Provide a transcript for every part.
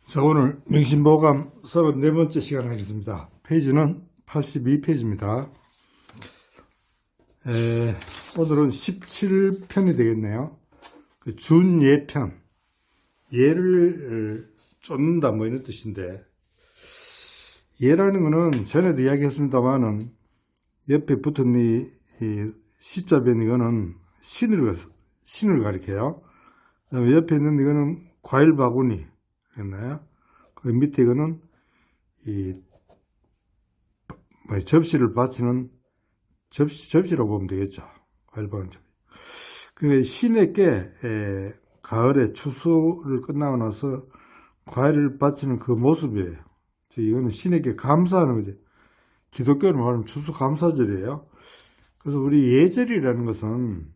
자, 오늘 명심보감 34번째 시간 하겠습니다. 페이지는 82페이지입니다. 오늘은 17편이 되겠네요. 그 준예편, 예를 쫓는다 뭐 이런 뜻인데, 예라는 거는 전에도 이야기했습니다만은 옆에 붙은 이 시자변 이거는 신을 가리켜요. 그다음에 옆에 있는 이거는 과일 바구니 했나요? 그 밑에 이거는 접시를 받치는 접시라고 보면 되겠죠. 과일 바구니 접시. 그러니까 신에게 가을에 추수를 끝나고 나서 과일을 바치는 그 모습이에요. 이거는 신에게 감사하는 거지. 기독교로 말하면 추수감사절이에요. 그래서 우리 예절이라는 것은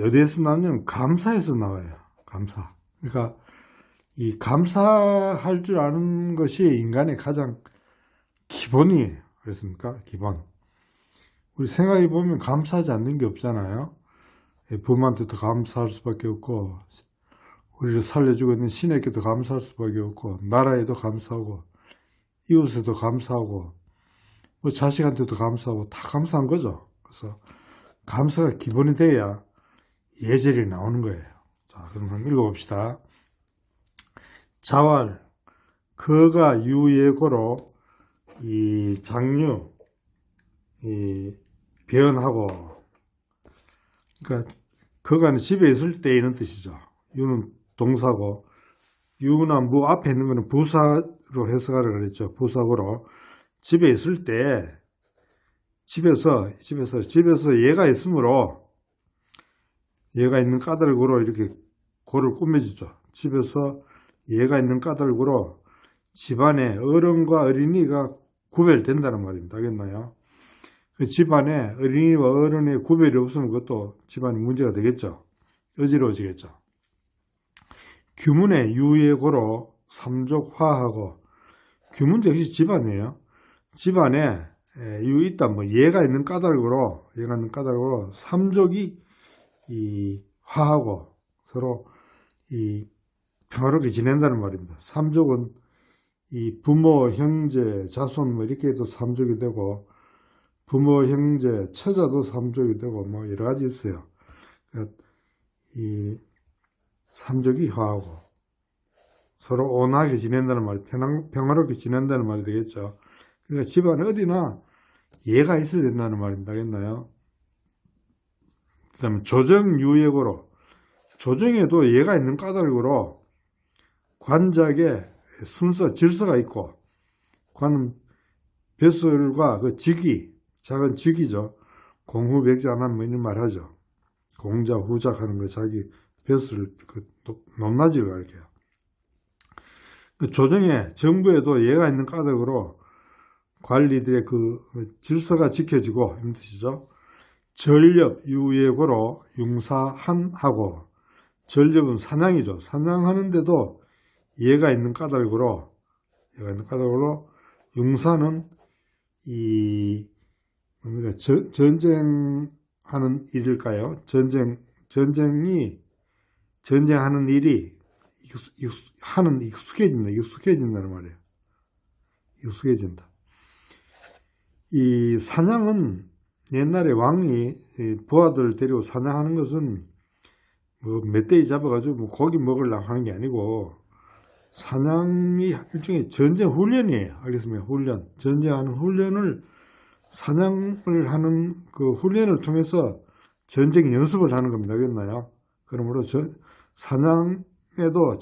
어디에서 나오냐면 감사에서 나와요. 감사. 그러니까 이 감사할 줄 아는 것이 인간의 가장 기본이에요. 그렇습니까? 기본. 우리 생각해 보면 감사하지 않는 게 없잖아요. 부모한테도 감사할 수밖에 없고, 우리를 살려주고 있는 신에게도 감사할 수밖에 없고, 나라에도 감사하고, 이웃에도 감사하고, 뭐 자식한테도 감사하고, 다 감사한 거죠. 그래서 감사가 기본이 돼야 예절이 나오는 거예요. 자, 그럼 한번 읽어봅시다. 자왈, 거가 유예고로 이 장유, 변하고, 그러니까 거가는 집에 있을 때 이런 뜻이죠. 유는 동사고, 유나 무 앞에 있는 거는 부사로 해석하라 그랬죠. 부사고로 집에 있을 때 집에서 얘가 있으므로 얘가 있는 까닭으로 이렇게 고를 꾸며주죠. 집에서 얘가 있는 까닭으로 집안에 어른과 어린이가 구별된다는 말입니다. 알겠나요? 그 집안에 어린이와 어른의 구별이 없으면 그것도 집안이 문제가 되겠죠. 어지러워지겠죠. 규문의 유예고로 삼족화하고, 규문도 역시 집안이에요. 집안에 유 있다, 뭐 얘가 있는 까닭으로 삼족이 화하고 서로 평화롭게 지낸다는 말입니다. 삼족은 부모, 형제, 자손 뭐 이렇게 해도 삼족이 되고, 부모, 형제, 처자도 삼족이 되고 뭐 여러 가지 있어요. 삼족이 화하고 서로 온화하게 지낸다는 말, 평화롭게 지낸다는 말이 되겠죠. 그러니까 집안 어디나 예가 있어야 된다는 말입니다. 알겠나요? 그 다음에 조정유예고로, 조정에도 예가 있는 까닭으로 관작에 순서, 질서가 있고, 관은 벼슬과 그 직위, 작은 직위죠. 공후백자난 뭐 이런 말 하죠. 공자, 후작 하는 거 자기 벼슬, 높낮이를 가르쳐요. 그 조정에, 정부에도 예가 있는 까닭으로 관리들의 그 질서가 지켜지고, 이런 뜻이죠. 전렵, 유예고로 융사한하고, 전렵은 사냥이죠. 사냥하는데도 예가 있는 까닭으로, 융사는 전쟁하는 일일까요? 전쟁하는 일이 익숙해진다는 말이에요. 익숙해진다. 이 사냥은 옛날에 왕이 부하들 데리고 사냥하는 것은 뭐 멧돼지 잡아가지고 뭐 고기 먹으려고 하는 게 아니고, 사냥이 일종의 전쟁 훈련이에요. 알겠습니까? 훈련. 전쟁하는 훈련을, 사냥을 하는 그 훈련을 통해서 전쟁 연습을 하는 겁니다. 알겠나요? 그러므로 사냥에도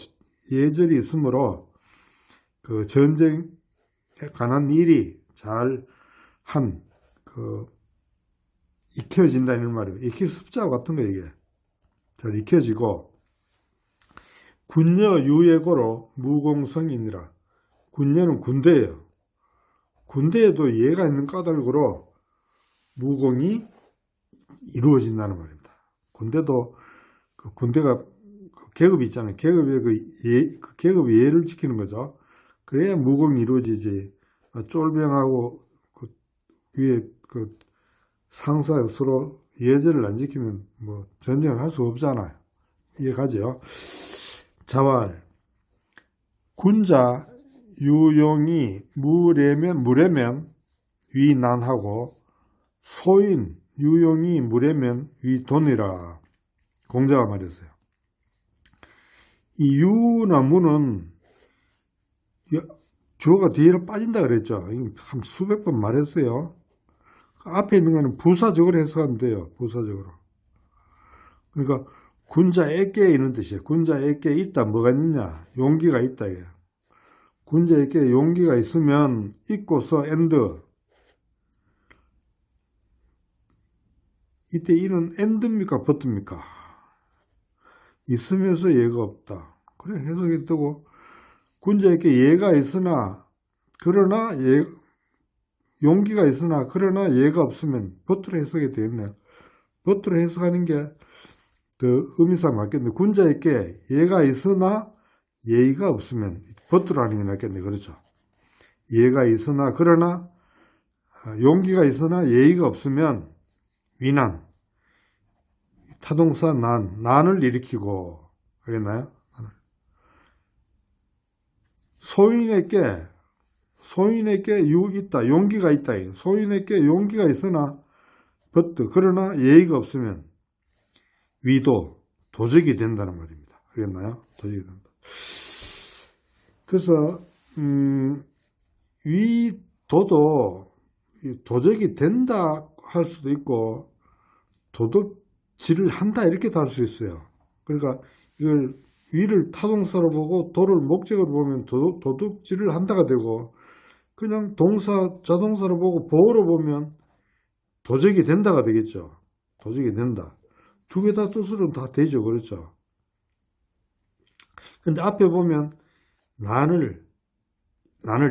예절이 있으므로 그 전쟁에 관한 일이 잘 익혀진다는 말이에요. 익힐 습자와 같은 거, 이게. 잘 익혀지고, 군녀 유예고로 무공성이니라. 군녀는 군대예요. 군대에도 예가 있는 까닭으로 무공이 이루어진다는 말입니다. 군대도, 군대가 계급이 있잖아요. 계급의 계급의 예를 지키는 거죠. 그래야 무공이 이루어지지. 쫄병하고 위에 상사가 서로 예절을 안 지키면 뭐 전쟁을 할 수 없잖아요. 이해가죠? 자왈, 군자 유용이 무래면 위난하고 소인 유용이 무래면 위돈이라 공자가 말했어요. 이 유나 무는 주어가 뒤로 빠진다 그랬죠. 한 수백 번 말했어요. 앞에 있는 거는 부사적으로 해석하면 돼요. 부사적으로. 그러니까 군자에게 이런 뜻이에요. 군자에게 있다. 뭐가 있느냐? 용기가 있다. 이게. 군자에게 용기가 있으면 있고서 엔드. 이때 이는 엔드입니까? 버트입니까? 있으면서 예가 없다. 그래 해석이 뜨고 군자에게 예가 있으나 그러나 용기가 있으나 그러나 예가 없으면 버트로 해석이 되겠네요. 버트로 해석하는 게 더 의미상 맞겠네. 군자에게 예가 있으나 예의가 없으면 버트로 하는 게 낫겠네. 그렇죠. 예가 있으나 그러나 용기가 있으나 예의가 없으면 위난, 타동사 난을 일으키고 알겠나요? 소인에게 유 있다, 용기가 있다. 소인에게 용기가 있으나 버트 그러나 예의가 없으면 위도 도적이 된다는 말입니다. 알겠나요? 도적이 된다. 그래서 위도도 도적이 된다 할 수도 있고 도둑질을 한다 이렇게도 할 수 있어요. 그러니까 이걸 위를 타동사로 보고 도를 목적으로 보면 도둑질을 한다가 되고 그냥 자동사로 보고 보어로 보면 도적이 된다가 되겠죠. 도적이 된다. 두 개 다 뜻으로는 다 되죠. 그렇죠. 근데 앞에 보면 난을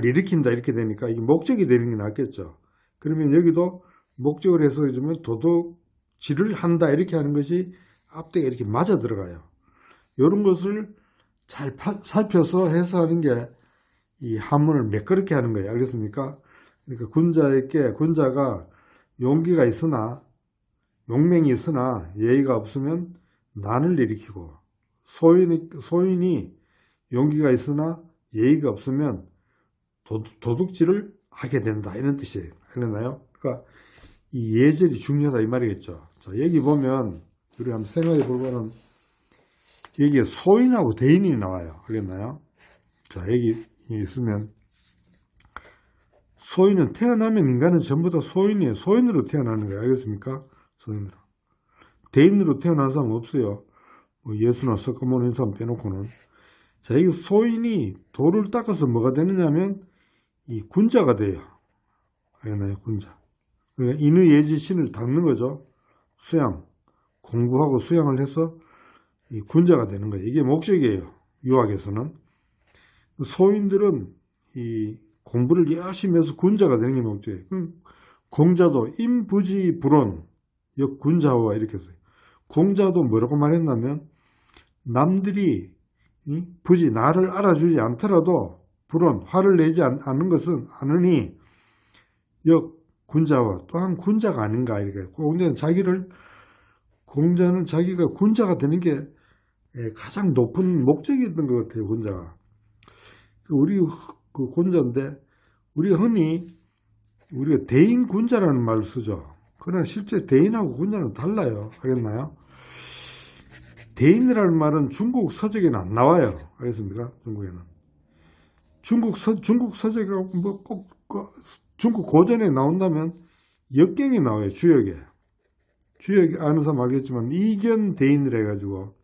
일으킨다 이렇게 되니까 이게 목적이 되는 게 낫겠죠. 그러면 여기도 목적을 해석해주면 도둑질을 한다 이렇게 하는 것이 앞뒤가 이렇게 맞아 들어가요. 이런 것을 잘 살펴서 해석하는 게 이 한문을 매끄럽게 하는 거예요. 알겠습니까? 그러니까 군자가 용기가 있으나 용맹이 있으나 예의가 없으면 난을 일으키고 소인이 용기가 있으나 예의가 없으면 도둑질을 하게 된다 이런 뜻이에요. 알겠나요? 그러니까 이 예절이 중요하다 이 말이겠죠. 자, 여기 보면 우리 한번 생각해 볼 거는 여기에 소인하고 대인이 나와요. 알겠나요? 자, 여기 있으면 소인은 태어나면 인간은 전부 다 소인이에요. 소인으로 태어나는 거예요. 알겠습니까? 소인으로. 대인으로 태어난 사람 없어요. 예수나 석가모니 사람 빼놓고는. 자, 이 소인이 도를 닦아서 뭐가 되느냐면 이 군자가 돼요. 알겠나요? 군자. 그러니까 인의 예지 신을 닦는 거죠. 공부하고 수양을 해서 이 군자가 되는 거예요. 이게 목적이에요. 유학에서는. 소인들은 이 공부를 열심히 해서 군자가 되는 게 목적이에요. 공자도 임부지 불온 역군자와 이렇게 써요. 공자도 뭐라고 말했냐면 남들이 나를 알아주지 않더라도 불온 화를 내지 않는 것은 아느니 역군자와 또한 군자가 아닌가 이렇게. 공자는 자기가 군자가 되는 게 가장 높은 목적이었던 것 같아요. 군자가. 우리 그 군자인데 우리가 대인 군자라는 말을 쓰죠. 그러나 실제 대인하고 군자는 달라요. 알겠나요? 대인이라는 말은 중국 서적에는 안 나와요. 알겠습니까? 중국에는. 중국 서적이라고 꼭 중국 고전에 나온다면 역경이 나와요. 주역에 아는 사람 알겠지만 이견 대인을 해가지고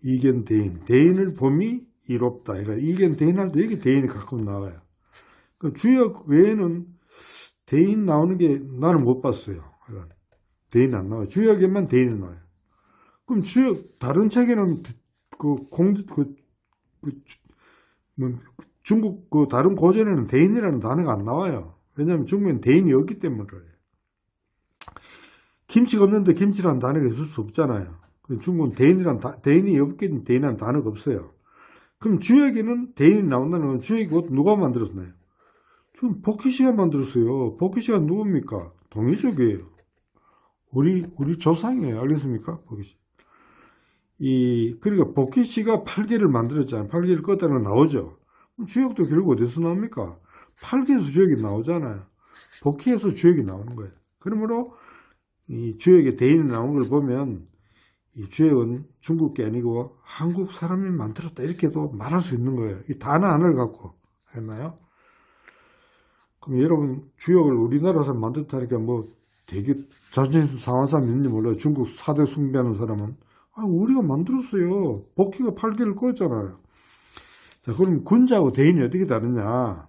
이견 대인을 봄이 이롭다. 그러니까 이견 대인할 때 여기 대인이 가끔 나와요. 그 주역 외에는 대인 나오는 게 나는 못 봤어요. 대인 안 나와요. 주역에만 대인이 나와요. 그럼 다른 책에는 중국 다른 고전에는 대인이라는 단어가 안 나와요. 왜냐하면 중국에는 대인이 없기 때문에 그래요. 김치가 없는데 김치라는 단어가 있을 수 없잖아요. 중국은 대인이 없기 때문에 대인이라는 단어가 없어요. 그럼 주역에는 대인이 나온다는 건 주역이 곧 누가 만들었나요? 지금 복희씨가 만들었어요. 복희씨가 누굽니까? 동이족이에요. 우리 조상이에요. 알겠습니까? 복희씨. 그러니까 복희씨가 팔계를 만들었잖아요. 팔계를 껐다는 건 나오죠. 그럼 주역도 결국 어디서 나옵니까? 팔계에서 주역이 나오잖아요. 복희에서 주역이 나오는 거예요. 그러므로 이 주역의 대인이 나오는 걸 보면 이 주역은 중국 게 아니고 한국 사람이 만들었다 이렇게도 말할 수 있는 거예요. 이 단어 하나를 갖고 했나요? 그럼 여러분 주역을 우리나라 사람 만들었다니까 뭐 되게 자존심 상한 사람 있는지 몰라요. 중국 4대 숭배하는 사람은 우리가 만들었어요. 복희가 팔계를 껐잖아요. 자, 그럼 군자하고 대인이 어떻게 다르냐?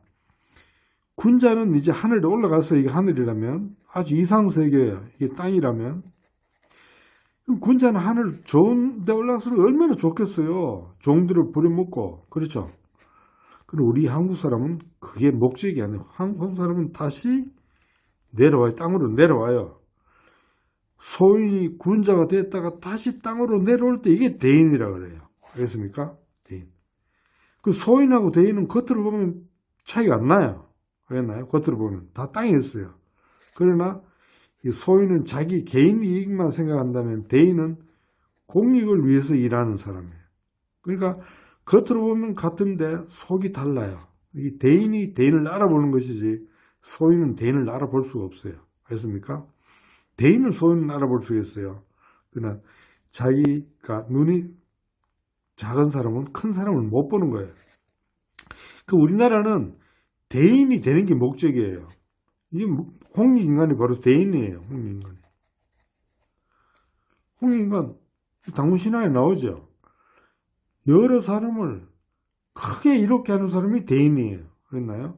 군자는 이제 하늘에 올라가서 이게 하늘이라면 아주 이상세계예요. 이게 땅이라면 그럼 군자는 하늘 좋은 데 올라가서 얼마나 좋겠어요. 종들을 부려먹고 그렇죠. 그리고 우리 한국 사람은 그게 목적이 아니에요. 한국 사람은 다시 내려와요. 땅으로 내려와요. 소인이 군자가 됐다가 다시 땅으로 내려올 때 이게 대인이라고 그래요. 알겠습니까? 대인. 그 소인하고 대인은 겉으로 보면 차이가 안 나요. 그랬나요? 겉으로 보면 다 땅이었어요. 그러나 이 소인은 자기 개인 이익만 생각한다면 대인은 공익을 위해서 일하는 사람이에요. 그러니까 겉으로 보면 같은데 속이 달라요. 이 대인이 대인을 알아보는 것이지 소인은 대인을 알아볼 수가 없어요. 알겠습니까? 대인은 소인은 알아볼 수 있어요. 그러나 자기가 눈이 작은 사람은 큰 사람을 못 보는 거예요. 그 우리나라는 대인이 되는 게 목적이에요. 이게 홍익인간이 바로 대인이에요. 홍익인간이. 홍익인간 당군신화에 나오죠. 여러 사람을 크게 이롭게 하는 사람이 대인이에요. 그랬나요?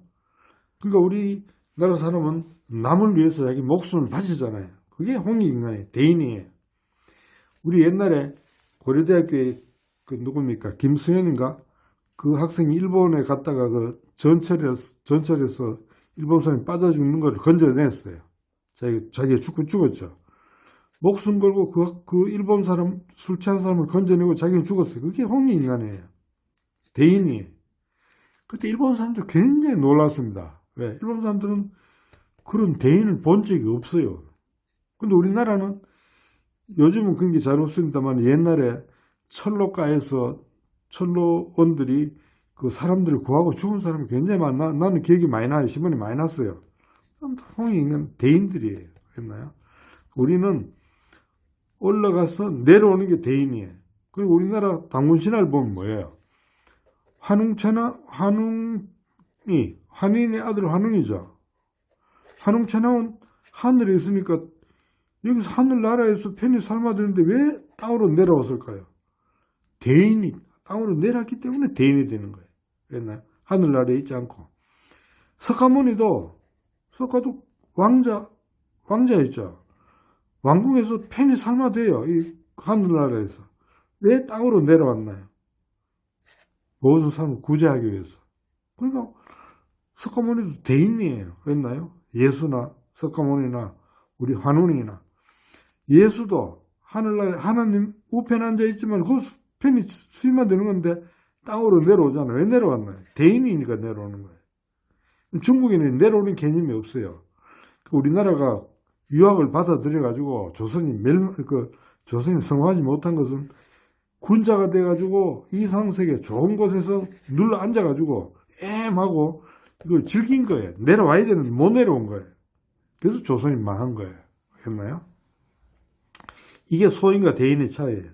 그러니까 우리나라 사람은 남을 위해서 자기 목숨을 바치잖아요. 그게 홍익인간이에요. 대인이에요. 우리 옛날에 고려대학교에 그 누굽니까? 김수현인가? 그 학생이 일본에 갔다가 그 전철에서 일본 사람이 빠져 죽는 걸 건져냈어요. 자기가 죽었죠. 목숨 걸고 그 일본 사람, 술 취한 사람을 건져내고 자기는 죽었어요. 그게 홍익인간이에요. 대인이에요. 그때 일본 사람들 굉장히 놀랐습니다. 왜? 일본 사람들은 그런 대인을 본 적이 없어요. 근데 우리나라는 요즘은 그런 게 잘 없습니다만 옛날에 철로가에서 철로원들이 그 사람들을 구하고 죽은 사람이 굉장히 많아. 나는 기억이 많이 나요. 신문에 많이 났어요. 홍익인간 대인들이에요. 했나요? 우리는 올라가서 내려오는 게 대인이에요. 그리고 우리나라 당군신화를 보면 뭐예요? 환웅의 아들 환웅이죠. 환웅천하은 하늘에 있으니까 여기서 하늘나라에서 편히 삶아 되는데 왜 땅으로 내려왔을까요? 대인이 땅으로 내려왔기 때문에 대인이 되는 거예요. 그랬나요? 하늘나라에 있지 않고. 석가모니도 왕자였죠. 왕궁에서 편히 삶아 돼요. 이 하늘나라에서. 왜 땅으로 내려왔나요? 모든 사람을 구제하기 위해서. 그러니까 석가모니도 대인이에요. 그랬나요? 예수나 석가모니나 우리 환웅이나 예수도 하늘나라에 하나님 우편에 앉아있지만 그 편히 수임만 되는 건데 땅으로 내려오잖아요. 왜 내려왔나요? 대인이니까 내려오는 거예요. 중국에는 내려오는 개념이 없어요. 우리나라가 유학을 받아들여가지고 조선이 성공하지 못한 것은 군자가 돼가지고 이상세계 좋은 곳에서 눌러 앉아가지고 하고 이걸 즐긴 거예요. 내려와야 되는데 못 내려온 거예요. 그래서 조선이 망한 거예요. 했나요? 이게 소인과 대인의 차이예요.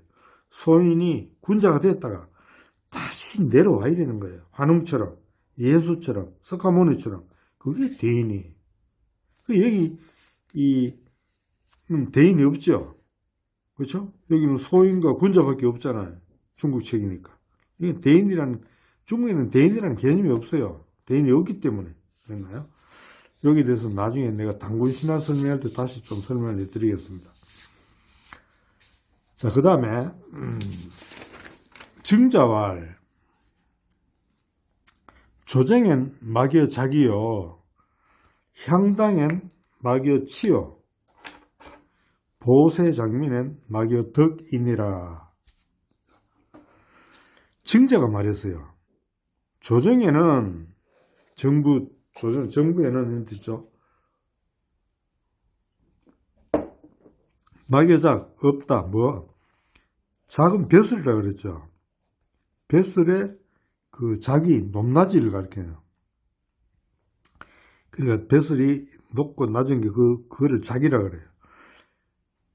소인이 군자가 됐다가 다시 내려와야 되는 거예요. 환웅처럼, 예수처럼, 석가모니처럼. 그게 대인이에요. 여기 대인이 없죠. 그렇죠? 여기는 소인과 군자밖에 없잖아요. 중국 책이니까. 이게 중국에는 대인이라는 개념이 없어요. 대인이 없기 때문에. 그랬나요? 여기에 대해서 나중에 내가 당군신화 설명할 때 다시 좀 설명을 해드리겠습니다. 자, 그 다음에 증자왈 조정엔 막여 자기요 향당엔 막여 치요 보세장민엔 막여 덕이니라. 증자가 말했어요. 조정에는 정부에는 뜻이죠. 막여작 없다. 작은 벼슬이라 그랬죠. 벼슬의 그 자기 높낮이를 가리켜요. 그러니까 벼슬이 높고 낮은 게 그거를 자기라 그래요.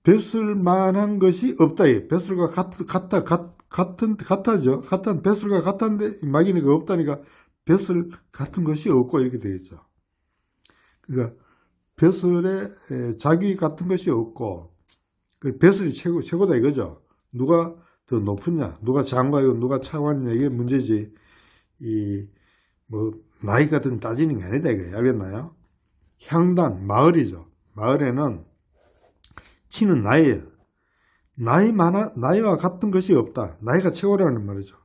벼슬만한 것이 없다. 벼슬과 같아죠. 벼슬과 같은데 막이니까 없다니까 벼슬 같은 것이 없고 이렇게 되겠죠. 그러니까 벼슬에 자기 같은 것이 없고 벼슬이 최고다 이거죠. 누가 더 높으냐, 누가 장관이고 누가 차관이냐 이게 문제지. 나이 같은 거 따지는 게 아니다 이거예요. 알겠나요? 향단, 마을이죠. 마을에는 치는 나이예요. 나이와 같은 것이 없다. 나이가 최고라는 말이죠.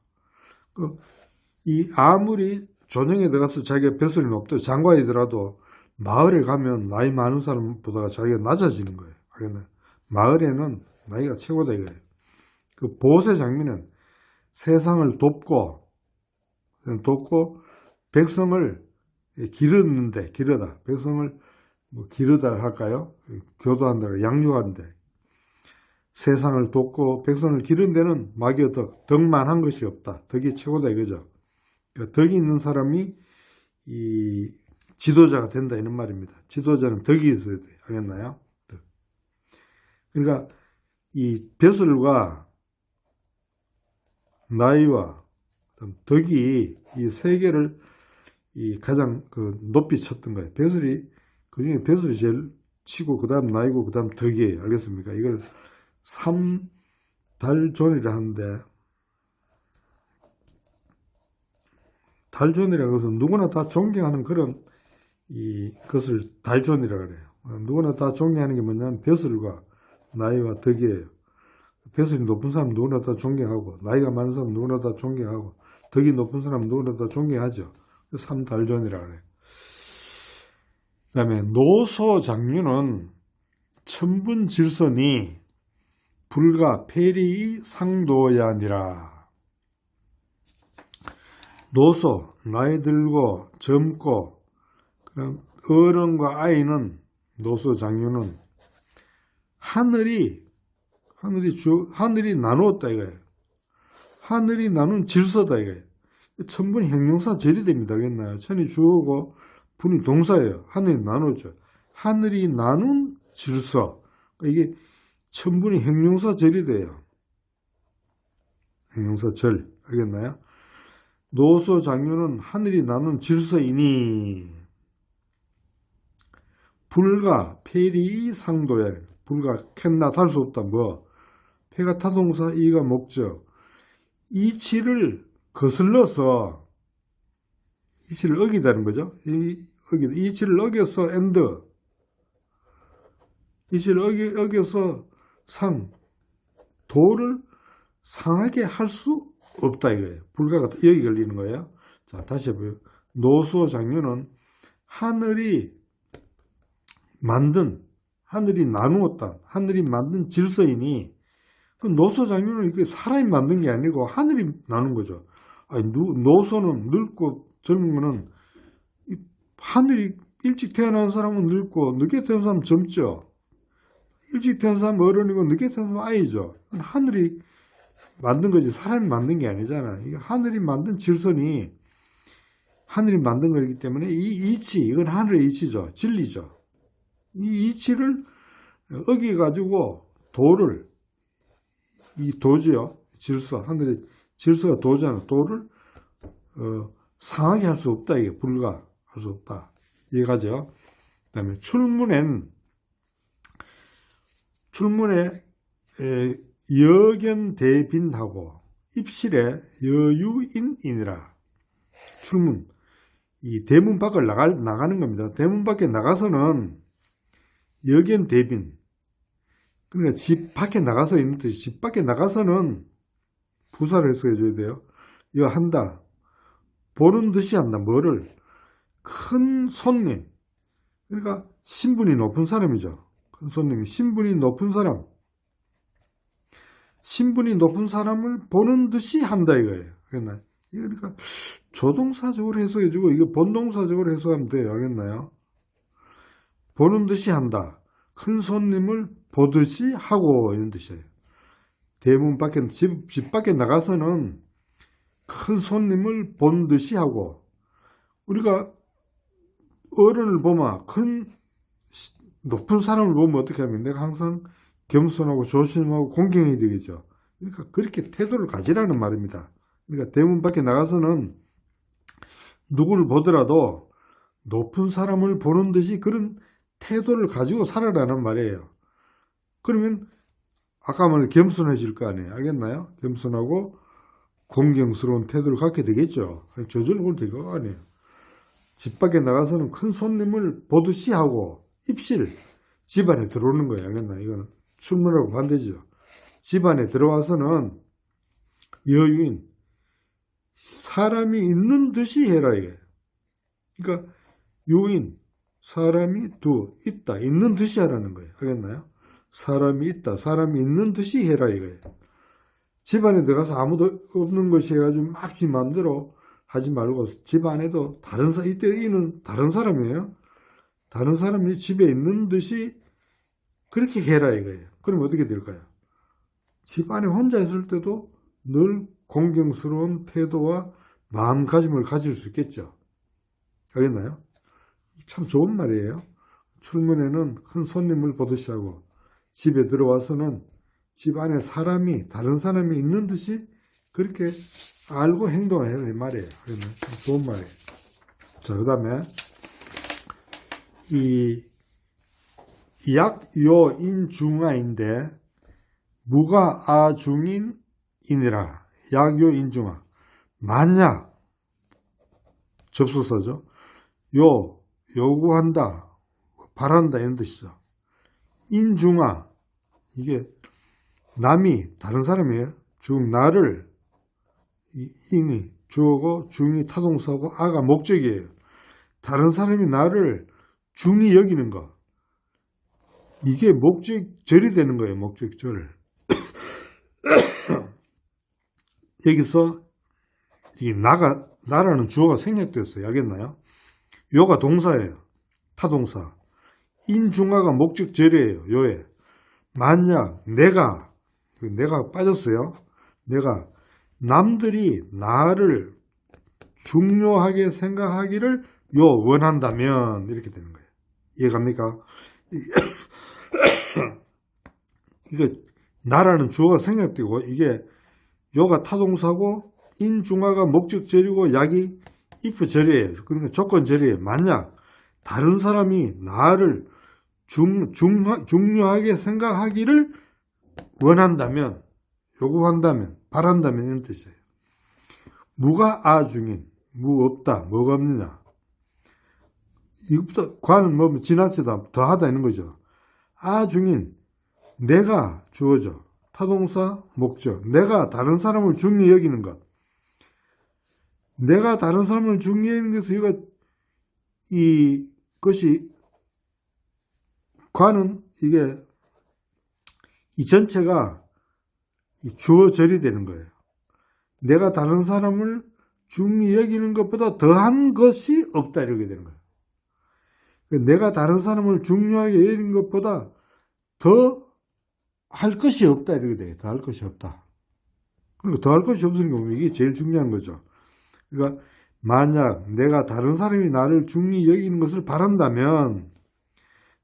아무리 조정에 들어가서 자기가 벼슬이 높더라도 장관이더라도 마을에 가면 나이 많은 사람보다 자기가 낮아지는 거예요. 알겠나요? 마을에는 나이가 최고다 이거예요. 그 보세 장미는 세상을 돕고 백성을 기르다. 백성을 기르다 할까요? 교도한다, 양육한다. 세상을 돕고 백성을 기른 데는 막이 덕만한 것이 없다. 덕이 최고다 이거죠. 그러니까 덕이 있는 사람이 이 지도자가 된다 이런 말입니다. 지도자는 덕이 있어야 돼요. 알겠나요? 덕. 그러니까 이 벼슬과 나이와 덕이 이 세 개를 가장 높이 쳤던 거예요. 그중에 벼슬이 제일 치고 그 다음 나이고 그 다음 덕이에요. 알겠습니까? 이걸 삼달존이라 하는데 달존이라고 해서 누구나 다 존경하는 그런 것을 달존이라 그래요. 누구나 다 존경하는 게 뭐냐면 벼슬과 나이와 덕이에요. 벼슬이 높은 사람 누구나 다 존경하고 나이가 많은 사람 누구나 다 존경하고 덕이 높은 사람 누구나 다 존경하죠. 삼달존이라 그래요. 그 다음에 노소장류는 천분질선이 불가 폐리의 상도야니라. 노소, 나이 들고 젊고 그럼 어른과 아이는 노소장류는 하늘이 나누었다 이거예요. 하늘이 나눈 질서다 이거예요. 천분이 형용사 절이 됩니다. 알겠나요? 천이 주어고 분이 동사예요. 하늘이 나누었죠. 하늘이 나눈 질서. 이게 천분이 형용사 절이 돼요. 형용사 절. 알겠나요? 노소장류는 하늘이 나눈 질서이니 불가 폐리 상도야. 불가 캔나 탈 수 없다. 폐가 타동사 이가 목적. 이치를 거슬러서 이치를 어기다는 거죠. 이치를 어겨서 엔드. 이치를 어겨서 도를 상하게 할 수 없다 이거예요. 불가가 여기 걸리는 거예요. 자, 다시 해봐요. 노소장류는 하늘이 나누었다. 하늘이 만든 질서이니 그 노소장류는 이게 사람이 만든 게 아니고 하늘이 나눈 거죠. 노소는 늙고 젊은 거는 하늘이 일찍 태어난 사람은 늙고 늦게 태어난 사람은 젊죠. 일찍 태어난 사람은 어른이고 늦게 태어난 사람은 아이죠. 하늘이 만든 거지 사람이 만든 게 아니잖아. 이게 하늘이 만든 질서니 하늘이 만든 거기 때문에 이 이치, 이건 하늘의 이치죠. 진리죠. 이 이치를 어기가지고 이 도지요. 질서, 하늘의 질서가 도잖아. 도를 상하게 할 수 없다. 이게 불가할 수 없다. 이해가죠? 그 다음에 출문에 여견대빈하고 입실에 여유인이니라. 출문. 이 대문 밖을 나가는 겁니다. 대문 밖에 나가서는 여견대빈. 그러니까 집 밖에 나가서 있는 뜻이 집 밖에 나가서는 부사를 해서 해줘야 돼요. 이거 한다. 보는 듯이 한다. 뭐를? 큰 손님. 그러니까 신분이 높은 사람이죠. 큰 손님이. 신분이 높은 사람. 신분이 높은 사람을 보는 듯이 한다 이거예요. 그러니까 조동사적으로 해석해주고 이거 본동사적으로 해석하면 돼요. 알겠나요? 보는 듯이 한다. 큰 손님을 보듯이 하고 이런 뜻이에요. 대문 밖에, 집 밖에 나가서는 큰 손님을 본 듯이 하고, 우리가 어른을 보면 높은 사람을 보면 어떻게 하면 내가 항상 겸손하고 조심하고 공경해야 되겠죠. 그러니까 그렇게 태도를 가지라는 말입니다. 그러니까 대문 밖에 나가서는 누구를 보더라도 높은 사람을 보는 듯이 그런 태도를 가지고 살아라는 말이에요. 그러면 아까 말한 겸손해질 거 아니에요. 알겠나요? 겸손하고 공경스러운 태도를 갖게 되겠죠. 저절로 될 거 아니에요. 집 밖에 나가서는 큰 손님을 보듯이 하고 입실, 집 안에 들어오는 거예요. 알겠나요? 이거는 출문하고 반대죠. 집 안에 들어와서는 여유인, 사람이 있는 듯이 해라 이게. 그러니까 유인, 사람이 있다, 있는 듯이 하라는 거예요. 알겠나요? 사람이 있다, 사람이 있는 듯이 해라 이거예요. 집 안에 들어가서 아무도 없는 것이 해가지고 막 지 마음대로 하지 말고 집 안에도 이때 이는 다른 사람이에요. 다른 사람이 집에 있는 듯이 그렇게 해라 이거예요. 그럼 어떻게 될까요? 집 안에 혼자 있을 때도 늘 공경스러운 태도와 마음가짐을 가질 수 있겠죠. 알겠나요? 참 좋은 말이에요. 출문에는 큰 손님을 보듯이 하고 집에 들어와서는 집 안에 다른 사람이 있는 듯이 그렇게 알고 행동을 해라 이 말이에요. 참 좋은 말이에요. 자, 그 다음에 이 약요인중아인데 무가 아중인이니라. 약요인중아. 만약 접속사죠. 요구한다, 바란다 이런 뜻이죠. 인중아, 이게 남이 다른 사람이에요. 나를, 인이 주어고 중이 타동사고 아가 목적이에요. 다른 사람이 나를 중히 여기는 거, 이게 목적절이 되는 거예요. 목적절. 여기서 이 나라는 주어가 생략됐어요. 알겠나요? 요가 동사예요. 타동사. 인중아가 목적절이에요. 요에. 만약 내가 빠졌어요. 내가 남들이 나를 중요하게 생각하기를 원한다면 이렇게 되는 거예요. 이해갑니까? 이거 나라는 주어가 생략되고 이게 요가 타동사고 인중아가 목적절이고 약이 if절이에요. 그러니까 조건절이에요. 만약 다른 사람이 나를 중요하게 생각하기를 원한다면, 요구한다면, 바란다면 이런 뜻이에요. 무가 아중인, 무 없다, 뭐가 없느냐. 이것부터 과는 뭐 지나치다, 더하다 이런 거죠. 아중인, 내가 주어져. 타동사, 목적. 내가 다른 사람을 중요히 여기는 것. 내가 다른 사람을 중요히 여기는 것은 이것이 과는 이게 이 전체가 주어절이 되는 거예요. 내가 다른 사람을 중히 여기는 것보다 더한 것이 없다 이렇게 되는 거예요. 내가 다른 사람을 중요하게 여기는 것보다 더 할 것이 없다 이렇게 돼요. 더 할 것이 없다. 그러니까 더 할 것이 없으니까 이게 제일 중요한 거죠. 그러니까 만약 내가 다른 사람이 나를 중히 여기는 것을 바란다면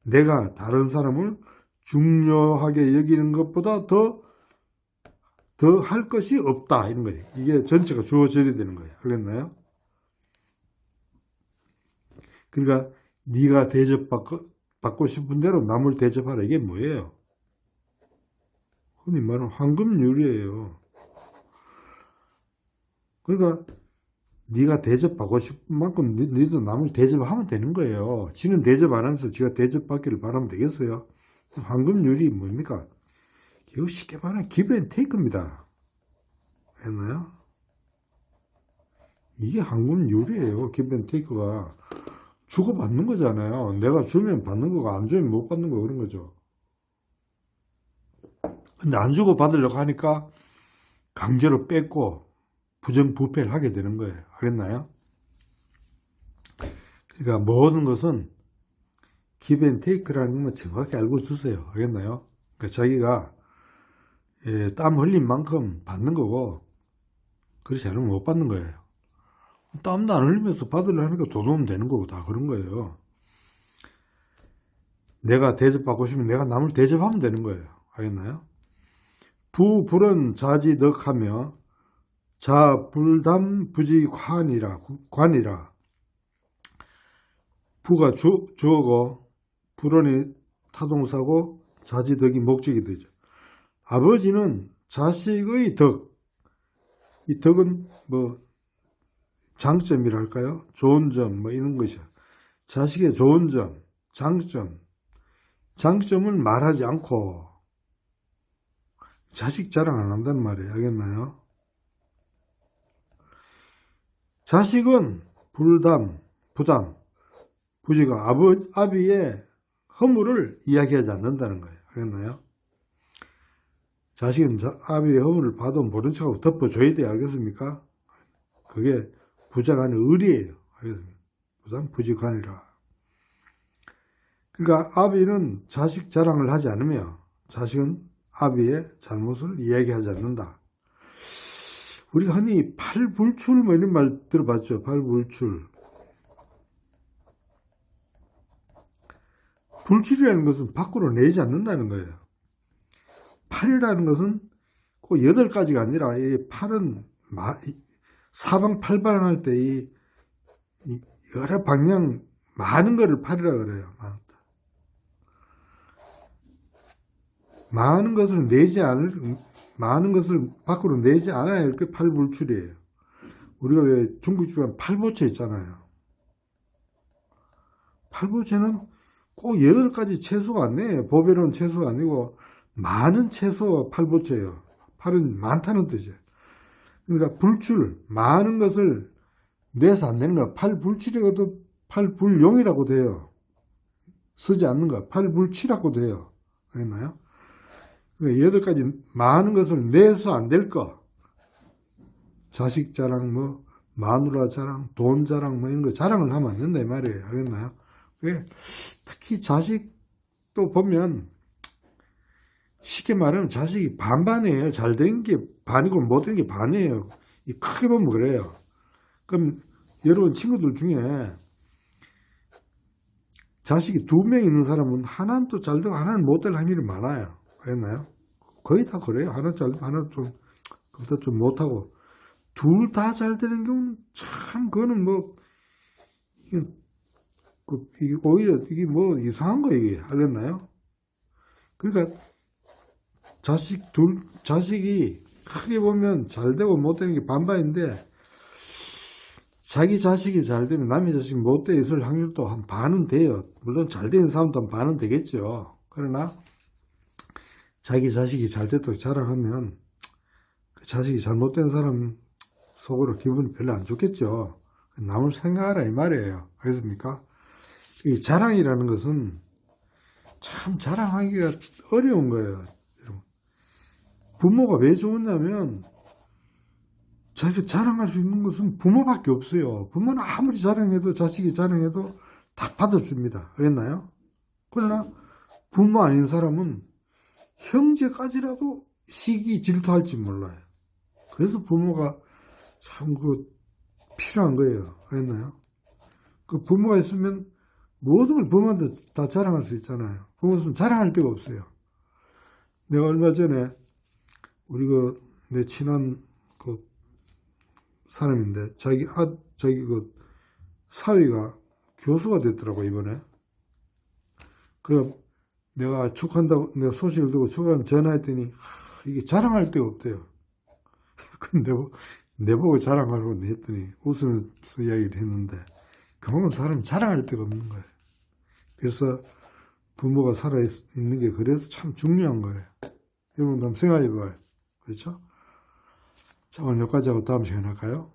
내가 다른 사람을 중요하게 여기는 것보다 더 할 것이 없다 이런 거예요. 이게 전체가 주어져야 되는 거예요. 알겠나요? 그러니까 네가 대접받고 싶은 대로 남을 대접하라. 이게 뭐예요? 흔히 말하는 황금률이에요. 그러니까 네가 대접받고 싶은 만큼 너도 남을 대접하면 되는 거예요. 지는 대접 안 하면서 지가 대접받기를 바라면 되겠어요? 황금률이 뭡니까? 이거 쉽게 말하면 기브앤테이크입니다. 했나요? 이게 황금률이에요. 기브앤테이크가 주고받는 거잖아요. 내가 주면 받는 거가 안 주면 못 받는 거 그런 거죠. 근데 안 주고 받으려고 하니까 강제로 뺏고 부정부패를 하게 되는 거예요. 알겠나요? 그러니까 모든 것은 기브앤테이크라는 건 정확히 알고 두세요. 알겠나요? 그러니까 자기가 땀 흘린 만큼 받는 거고, 그렇지 않으면 못 받는 거예요. 땀도 안 흘리면서 받으려 하니까 돈 오면 되는 거고, 다 그런 거예요. 내가 대접받고 싶으면 내가 남을 대접하면 되는 거예요. 알겠나요? 부불은 자지덕하며 자불담부지관이라. 부가 주어고 불언이 타동사고 자지덕이 목적이 되죠. 아버지는 자식의 덕, 이 덕은 뭐 장점이랄까요? 좋은 점 뭐 이런 것이야. 자식의 좋은 점, 장점은 말하지 않고 자식 자랑 안 한단 말이에요. 알겠나요? 자식은 부담, 부지가 아비의 허물을 이야기하지 않는다는 거예요. 알겠나요? 자식은 아비의 허물을 봐도 모른 척하고 덮어줘야 돼요. 알겠습니까? 그게 부자가 아닌 의리예요. 알겠습니까? 부지관이라. 그러니까 아비는 자식 자랑을 하지 않으며 자식은 아비의 잘못을 이야기하지 않는다. 우리가 흔히 팔불출 뭐 이런 말 들어봤죠. 팔불출. 불출이라는 것은 밖으로 내지 않는다는 거예요. 팔이라는 것은 꼭 8가지가 아니라 이 팔은 사방팔방할 때 이 여러 방향 많은 거를 팔이라 그래요. 많은 것을 밖으로 내지 않아야 할 게 팔불출이에요. 우리가 왜 중국집에 팔보채 있잖아요. 팔보채는 꼭 8가지 채소가 아니에요. 보배로운 채소가 아니고 많은 채소 팔보채예요. 팔은 많다는 뜻이에요. 그러니까 불출, 많은 것을 내서 안 내는 거야. 팔불출이라도 팔불용이라고 돼요. 쓰지 않는 거야. 팔불치라고 돼요. 알겠나요? 8가지 많은 것을 내서 안 될 거. 자식 자랑, 뭐, 마누라 자랑, 돈 자랑, 뭐, 이런 거 자랑을 하면 안 된다, 이 말이에요. 알겠나요? 특히 자식도 보면, 쉽게 말하면 자식이 반반이에요. 잘 된 게 반이고 못 된 게 반이에요. 크게 보면 그래요. 그럼 여러분 친구들 중에 자식이 2명 있는 사람은 하나는 또 잘 되고 하나는 못 될 확률이 많아요. 알겠나요? 거의 다 그래요. 하나 잘 되고 하나 그보다 좀 못하고. 둘 다 잘 되는 경우는 참, 그거는 뭐, 이게 오히려 이게 뭐 이상한 거 이게. 알겠나요? 그러니까 자식이 크게 보면 잘 되고 못 되는 게 반반인데, 자기 자식이 잘 되면 남의 자식이 못 돼 있을 확률도 한 반은 돼요. 물론 잘 되는 사람도 한 반은 되겠죠. 그러나 자기 자식이 잘 됐다고 자랑하면 그 자식이 잘못된 사람 속으로 기분이 별로 안 좋겠죠. 남을 생각하라 이 말이에요. 알겠습니까? 이 자랑이라는 것은 참 자랑하기가 어려운 거예요. 부모가 왜 좋으냐면 자기가 자랑할 수 있는 것은 부모밖에 없어요. 부모는 아무리 자랑해도 자식이 자랑해도 다 받아줍니다. 그랬나요? 그러나 부모 아닌 사람은 형제까지라도 시기 질투할지 몰라요. 그래서 부모가 참 필요한 거예요. 그랬나요? 그 부모가 있으면 모든 걸 부모한테 다 자랑할 수 있잖아요. 부모 있으면 자랑할 데가 없어요. 내가 얼마 전에 우리 내 친한 사람인데 자기 사위가 교수가 됐더라고 이번에. 그럼 내가 축한다고 내가 소식을 듣고 축하하면 전화했더니 이게 자랑할 데가 없대요. 근데 내보고 자랑하라고 했더니 웃으면서 이야기를 했는데 그만큼 사람이 자랑할 데가 없는 거예요. 그래서 부모가 살아있는 게 그래서 참 중요한 거예요. 여러분도 한번 생각해 봐요. 그렇죠? 자, 오늘 여기까지 하고 다음 시간에 할까요?